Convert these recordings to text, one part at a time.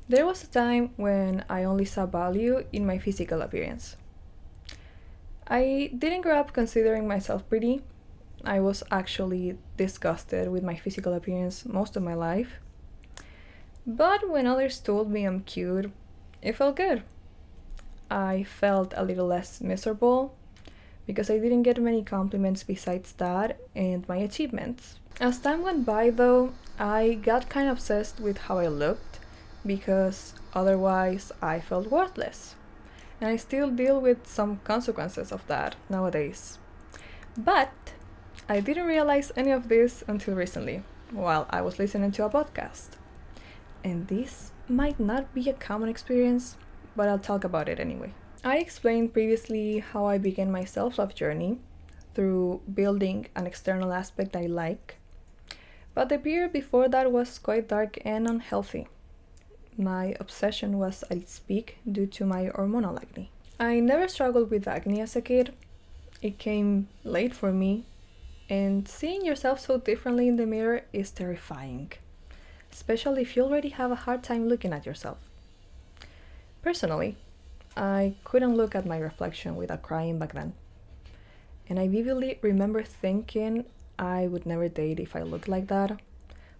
There was a time when I only saw value in my physical appearance. I didn't grow up considering myself pretty. I was actually disgusted with my physical appearance most of my life. But when others told me I'm cute, it felt good. I felt a little less miserable because I didn't get many compliments besides that and my achievements. As time went by, though, I got kind of obsessed with how I looked because otherwise I felt worthless. And I still deal with some consequences of that nowadays. But I didn't realize any of this until recently, while I was listening to a podcast. And this might not be a common experience, but I'll talk about it anyway. I explained previously how I began my self love journey through building an external aspect I like, but the period before that was quite dark and unhealthy. My obsession was at its peak due to my hormonal acne. I never struggled with acne as a kid. It came late for me, and seeing yourself so differently in the mirror is terrifying, especially if you already have a hard time looking at yourself. Personally, I couldn't look at my reflection without crying back then, and I vividly remember thinking I would never date if I looked like that,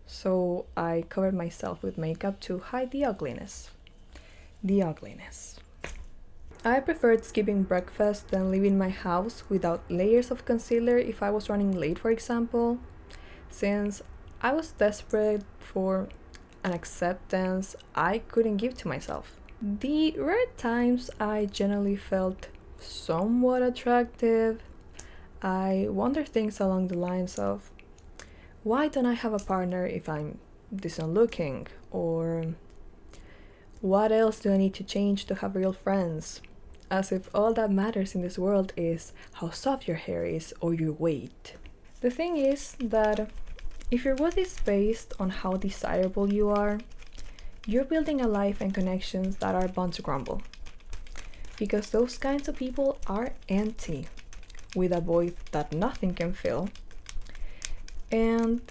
so I covered myself with makeup to hide the ugliness. The ugliness. I preferred skipping breakfast than leaving my house without layers of concealer if I was running late, for example, since I was desperate for an acceptance I couldn't give to myself. The rare times I generally felt somewhat attractive, I wonder things along the lines of, why don't I have a partner if I'm decent looking? Or what else do I need to change to have real friends? As if all that matters in this world is how soft your hair is or your weight. The thing is that if your worth is based on how desirable you are, you're building a life and connections that are bound to crumble. Because those kinds of people are empty, with a void that nothing can fill. And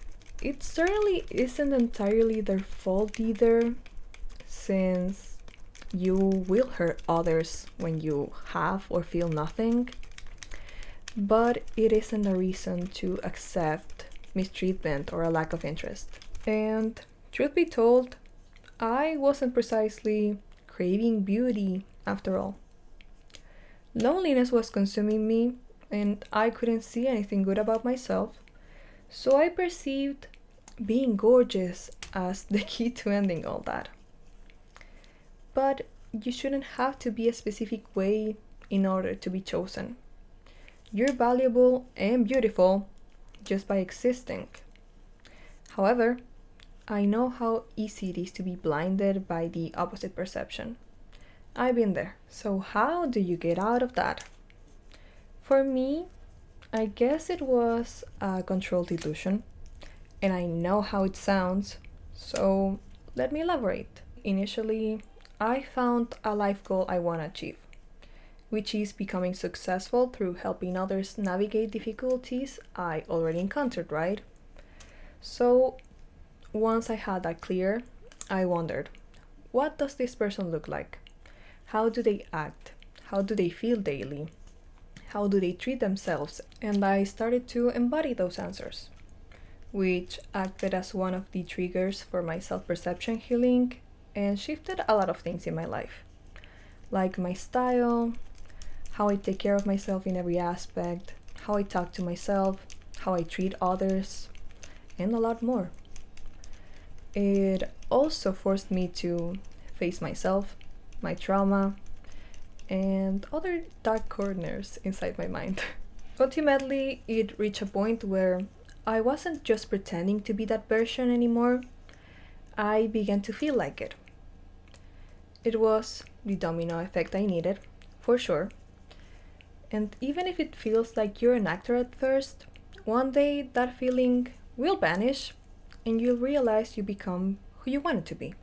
it certainly isn't entirely their fault either, since you will hurt others when you have or feel nothing. But it isn't a reason to accept mistreatment or a lack of interest. And truth be told, I wasn't precisely craving beauty after all. Loneliness was consuming me, and I couldn't see anything good about myself, so I perceived being gorgeous as the key to ending all that. But you shouldn't have to be a specific way in order to be chosen. You're valuable and beautiful just by existing. However, I know how easy it is to be blinded by the opposite perception. I've been there. So, how do you get out of that? For me, I guess it was a controlled illusion, and I know how it sounds, so let me elaborate. Initially, I found a life goal I want to achieve, which is becoming successful through helping others navigate difficulties I already encountered, right? So, once I had that clear, I wondered, what does this person look like? How do they act? How do they feel daily? How do they treat themselves? And I started to embody those answers, which acted as one of the triggers for my self perception healing and shifted a lot of things in my life, like my style, how I take care of myself in every aspect, how I talk to myself, how I treat others, and a lot more. It also forced me to face myself, my trauma, and other dark corners inside my mind. Ultimately, it reached a point where I wasn't just pretending to be that version anymore, I began to feel like it. It was the domino effect I needed, for sure. And even if it feels like you're an actor at first, one day that feeling will vanish and you'll realize you become who you wanted to be.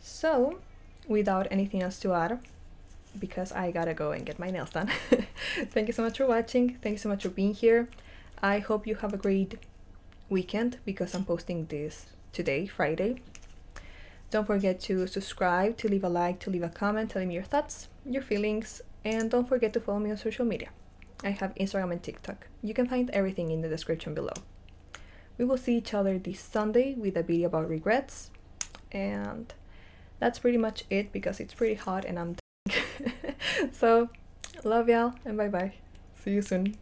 So, without anything else to add, because I gotta go and get my nails done. Thank you so much for watching. Thank you so much for being here. I hope you have a great weekend because I'm posting this today, Friday. Don't forget to subscribe, to leave a like, to leave a comment telling me your thoughts, your feelings, and don't forget to follow me on social media. I have Instagram and TikTok. You can find everything in the description below. We will see each other this Sunday with a video about regrets, and that's pretty much it because it's pretty hot and I'm so love y'all and bye bye. See you soon.